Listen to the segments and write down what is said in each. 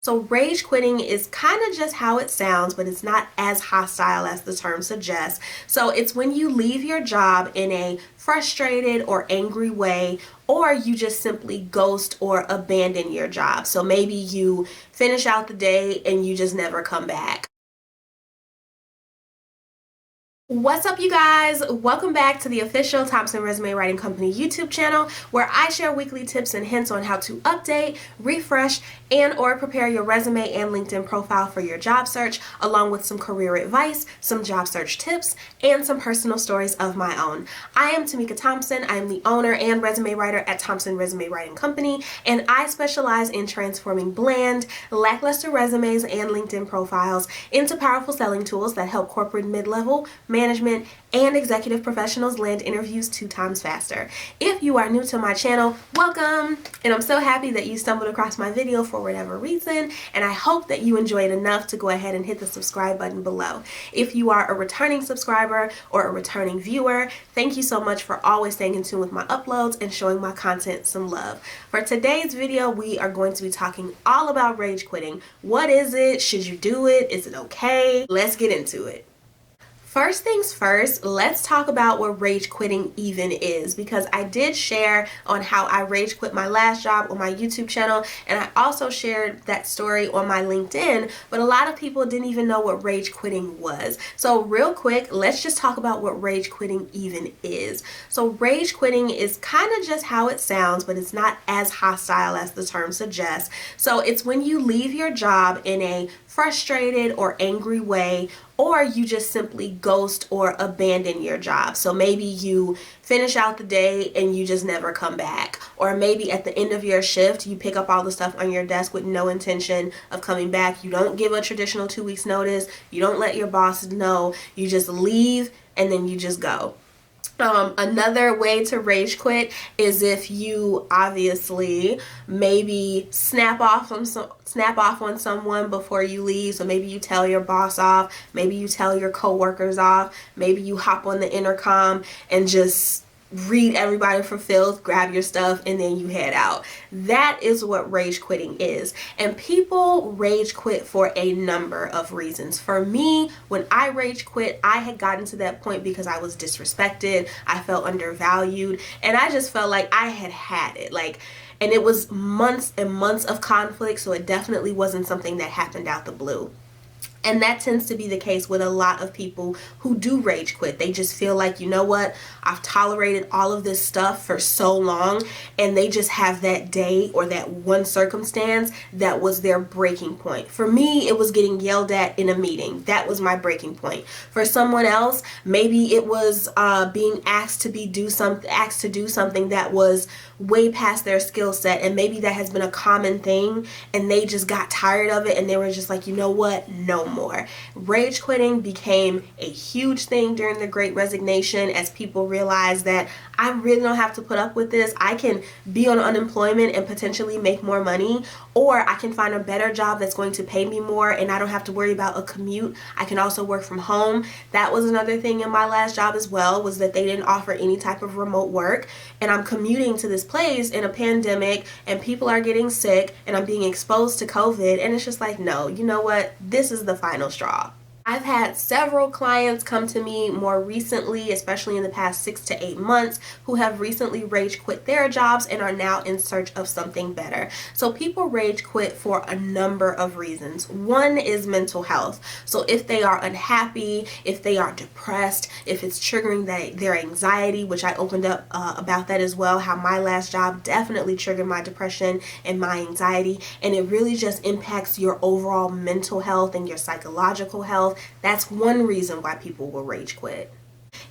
So rage quitting is kind of just how it sounds, but it's not as hostile as the term suggests. So it's when you leave your job in a frustrated or angry way, or you just simply ghost or abandon your job. So maybe you finish out the day and you just never come back. What's up, you guys? Welcome back to the official Thompson Resume Writing Company YouTube channel, where I share weekly tips and hints on how to update, refresh, and or prepare your resume and LinkedIn profile for your job search, along with some career advice, some job search tips, and some personal stories of my own. I am Tamika Thompson. I am the owner and resume writer at Thompson Resume Writing Company, and I specialize in transforming bland, lackluster resumes and LinkedIn profiles into powerful selling tools that help corporate mid-level, management, and executive professionals land interviews 2 times faster. If you are new to my channel, welcome! And I'm so happy that you stumbled across my video for whatever reason, and I hope that you enjoyed enough to go ahead and hit the subscribe button below. If you are a returning subscriber or a returning viewer, thank you so much for always staying in tune with my uploads and showing my content some love. For today's video, we are going to be talking all about rage quitting. What is it? Should you do it? Is it okay? Let's get into it. First things first, let's talk about what rage quitting even is, because I did share on how I rage quit my last job on my YouTube channel, and I also shared that story on my LinkedIn, but a lot of people didn't even know what rage quitting was. So real quick, let's just talk about what rage quitting even is. So rage quitting is kind of just how it sounds, but it's not as hostile as the term suggests. So it's when you leave your job in a frustrated or angry way, or you just simply ghost or abandon your job. So maybe you finish out the day and you just never come back. Or maybe at the end of your shift, you pick up all the stuff on your desk with no intention of coming back. You don't give a traditional 2 weeks notice. You don't let your boss know. You just leave and then you just go. Another way to rage quit is if you obviously maybe snap off on someone before you leave. So maybe you tell your boss off, maybe you tell your coworkers off, maybe you hop on the intercom and just read everybody for filth, grab your stuff, and then you head out. That is what rage quitting is. And people rage quit for a number of reasons. For me, when I rage quit, I had gotten to that point because I was disrespected, I felt undervalued, and I just felt like I had it. And it was months and months of conflict, so it definitely wasn't something that happened out the blue. And that tends to be the case with a lot of people who do rage quit. They just feel like, you know what, I've tolerated all of this stuff for so long, and they just have that day or that one circumstance that was their breaking point. For me, it was getting yelled at in a meeting. That was my breaking point. For someone else, maybe it was being asked to do something that was way past their skill set, and maybe that has been a common thing, and they just got tired of it, and they were just like, you know what, no more. Rage quitting became a huge thing during the Great Resignation as people realized that I really don't have to put up with this. I can be on unemployment and potentially make more money, or I can find a better job that's going to pay me more and I don't have to worry about a commute. I can also work from home. That was another thing in my last job as well, was that they didn't offer any type of remote work, and I'm commuting to this place in a pandemic and people are getting sick and I'm being exposed to COVID, and it's just like, no, you know what? This is the final straw. I've had several clients come to me more recently, especially in the past 6 to 8 months, who have recently rage quit their jobs and are now in search of something better. So people rage quit for a number of reasons. One is mental health. So if they are unhappy, if they are depressed, if it's triggering their anxiety, which I opened up about that as well, how my last job definitely triggered my depression and my anxiety, and it really just impacts your overall mental health and your psychological health. That's one reason why people will rage quit.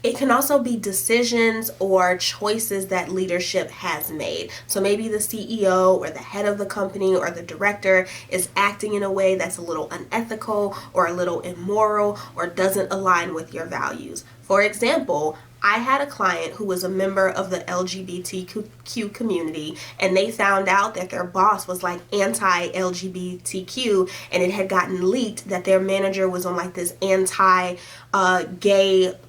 It can also be decisions or choices that leadership has made. So maybe the CEO or the head of the company or the director is acting in a way that's a little unethical or a little immoral or doesn't align with your values. For example, I had a client who was a member of the LGBTQ community, and they found out that their boss was like anti-LGBTQ, and it had gotten leaked that their manager was on like this anti-gay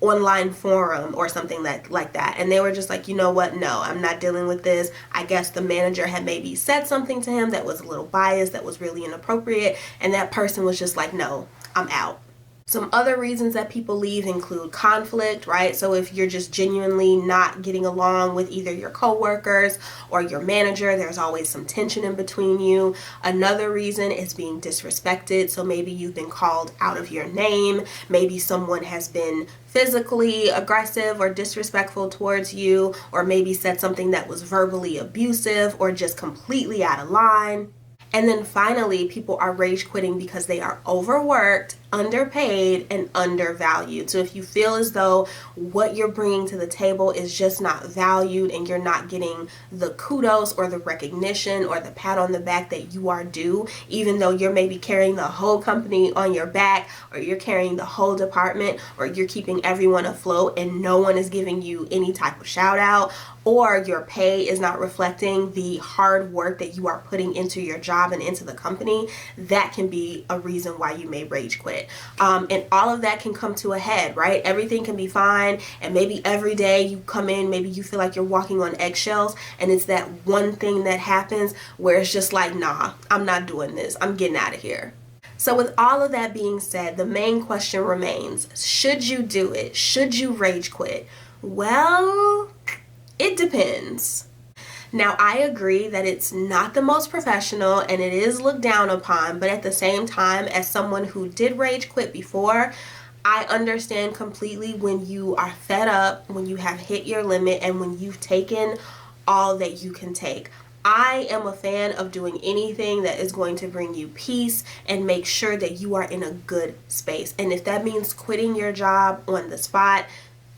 online forum or something like that. And they were just like, you know what? No, I'm not dealing with this. I guess the manager had maybe said something to him that was a little biased, that was really inappropriate, and that person was just like, no, I'm out. Some other reasons that people leave include conflict, right? So if you're just genuinely not getting along with either your coworkers or your manager, there's always some tension in between you. Another reason is being disrespected. So maybe you've been called out of your name. Maybe someone has been physically aggressive or disrespectful towards you, or maybe said something that was verbally abusive or just completely out of line. And then finally, people are rage quitting because they are overworked, underpaid, and undervalued. So if you feel as though what you're bringing to the table is just not valued and you're not getting the kudos or the recognition or the pat on the back that you are due, even though you're maybe carrying the whole company on your back, or you're carrying the whole department, or you're keeping everyone afloat and no one is giving you any type of shout out, or your pay is not reflecting the hard work that you are putting into your job and into the company, that can be a reason why you may rage quit. And all of that can come to a head, right? Everything can be fine, and maybe every day you come in, maybe you feel like you're walking on eggshells, and it's that one thing that happens where it's just like, nah, I'm not doing this. I'm getting out of here. So with all of that being said, the main question remains, should you do it? Should you rage quit? Well, it depends. Now, I agree that it's not the most professional and it is looked down upon, but at the same time, as someone who did rage quit before, I understand completely when you are fed up, when you have hit your limit, and when you've taken all that you can take. I am a fan of doing anything that is going to bring you peace and make sure that you are in a good space. And if that means quitting your job on the spot,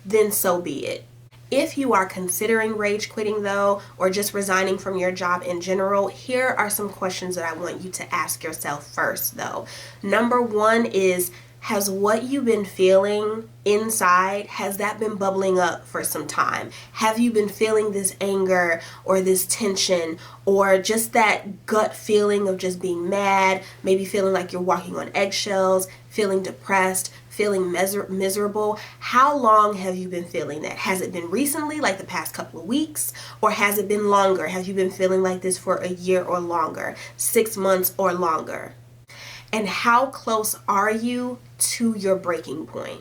then so be it. If you are considering rage quitting though, or just resigning from your job in general, here are some questions that I want you to ask yourself first though. Number one is, has what you've been feeling inside, has that been bubbling up for some time? Have you been feeling this anger or this tension, or just that gut feeling of just being mad, maybe feeling like you're walking on eggshells, feeling depressed, feeling miserable? How long have you been feeling that? Has it been recently, like the past couple of weeks, or has it been longer? Have you been feeling like this for a year or longer, 6 months or longer? And how close are you to your breaking point?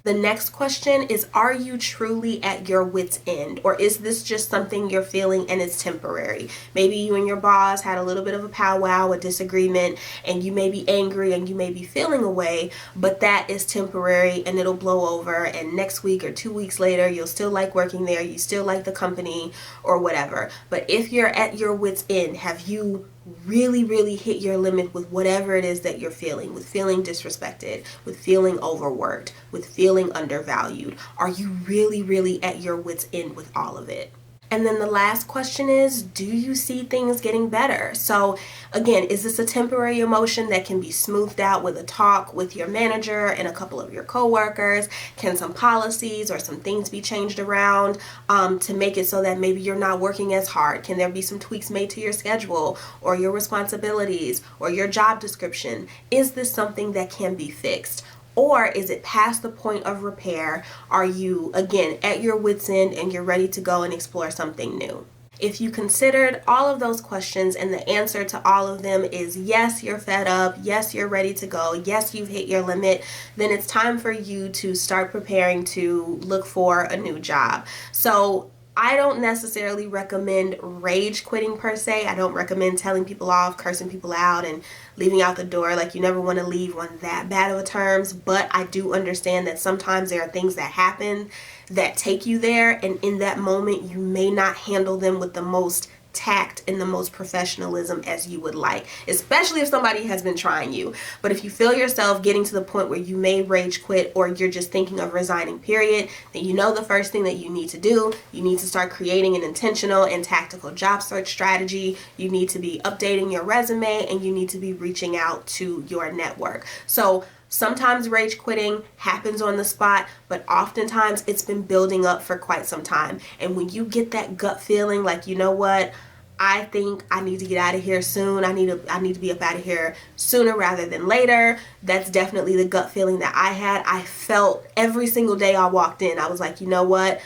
The next question is, are you truly at your wit's end, or is this just something you're feeling and it's temporary? Maybe you and your boss had a little bit of a powwow, a disagreement, and you may be angry and you may be feeling away, but that is temporary and it'll blow over, and next week or 2 weeks later you'll still like working there, you still like the company or whatever. But if you're at your wit's end, have you really hit your limit with whatever it is that you're feeling, with feeling disrespected, with feeling overworked, with feeling undervalued? Are you really at your wit's end with all of it? And then the last question is, do you see things getting better? So again, is this a temporary emotion that can be smoothed out with a talk with your manager and a couple of your coworkers? Can some policies or some things be changed around to make it so that maybe you're not working as hard? Can there be some tweaks made to your schedule or your responsibilities or your job description? Is this something that can be fixed? Or is it past the point of repair? Are you, again, at your wit's end and you're ready to go and explore something new? If you considered all of those questions and the answer to all of them is yes, you're fed up, yes, you're ready to go, yes, you've hit your limit, then it's time for you to start preparing to look for a new job. So I don't necessarily recommend rage quitting per se. I don't recommend telling people off, cursing people out, and leaving out the door. Like, you never want to leave on that bad of a terms. But I do understand that sometimes there are things that happen that take you there, and in that moment you may not handle them with the most tact and the most professionalism as you would like, especially if somebody has been trying you. But if you feel yourself getting to the point where you may rage quit, or you're just thinking of resigning period, then you know the first thing that you need to do, you need to start creating an intentional and tactical job search strategy. You need to be updating your resume, and you need to be reaching out to your network. So Sometimes rage quitting happens on the spot, but oftentimes it's been building up for quite some time. And when you get that gut feeling like, you know what, I think I need to get out of here soon. I need to be up out of here sooner rather than later. That's definitely the gut feeling that I had. I felt every single day I walked in, I was like, you know what?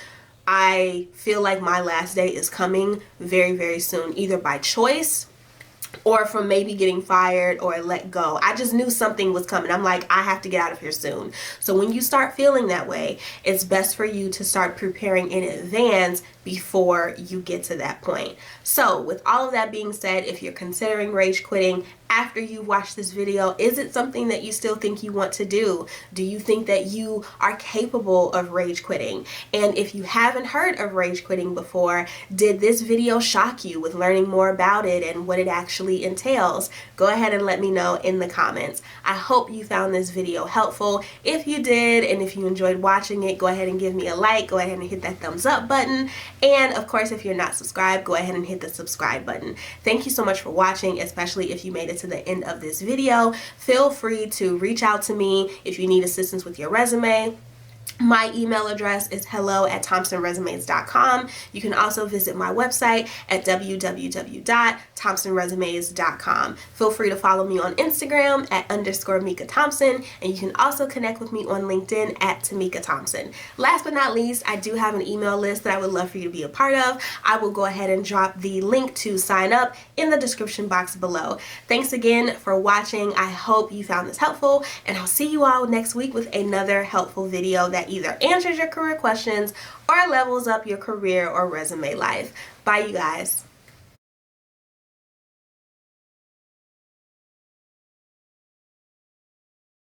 I feel like my last day is coming very, very soon, either by choice or from maybe getting fired or let go. I just knew something was coming. I'm like, I have to get out of here soon. So when you start feeling that way, it's best for you to start preparing in advance before you get to that point. So with all of that being said, if you're considering rage quitting after you watch this video, is it something that you still think you want to do? Do you think that you are capable of rage quitting? And if you haven't heard of rage quitting before, did this video shock you with learning more about it and what it actually entails? Go ahead and let me know in the comments. I hope you found this video helpful. If you did, and if you enjoyed watching it, go ahead and give me a like, go ahead and hit that thumbs up button. And of course, if you're not subscribed, go ahead and hit the subscribe button. Thank you so much for watching, especially if you made it to the end of this video. Feel free to reach out to me if you need assistance with your resume. My email address is hello@thompsonresumes.com. You can also visit my website at www.thompsonresumes.com. Feel free to follow me on Instagram at _Mika Thompson, and you can also connect with me on LinkedIn at Tamika Thompson. Last but not least, I do have an email list that I would love for you to be a part of. I will go ahead and drop the link to sign up in the description box below. Thanks again for watching. I hope you found this helpful, and I'll see you all next week with another helpful video that either answers your career questions or levels up your career or resume life. Bye, you guys.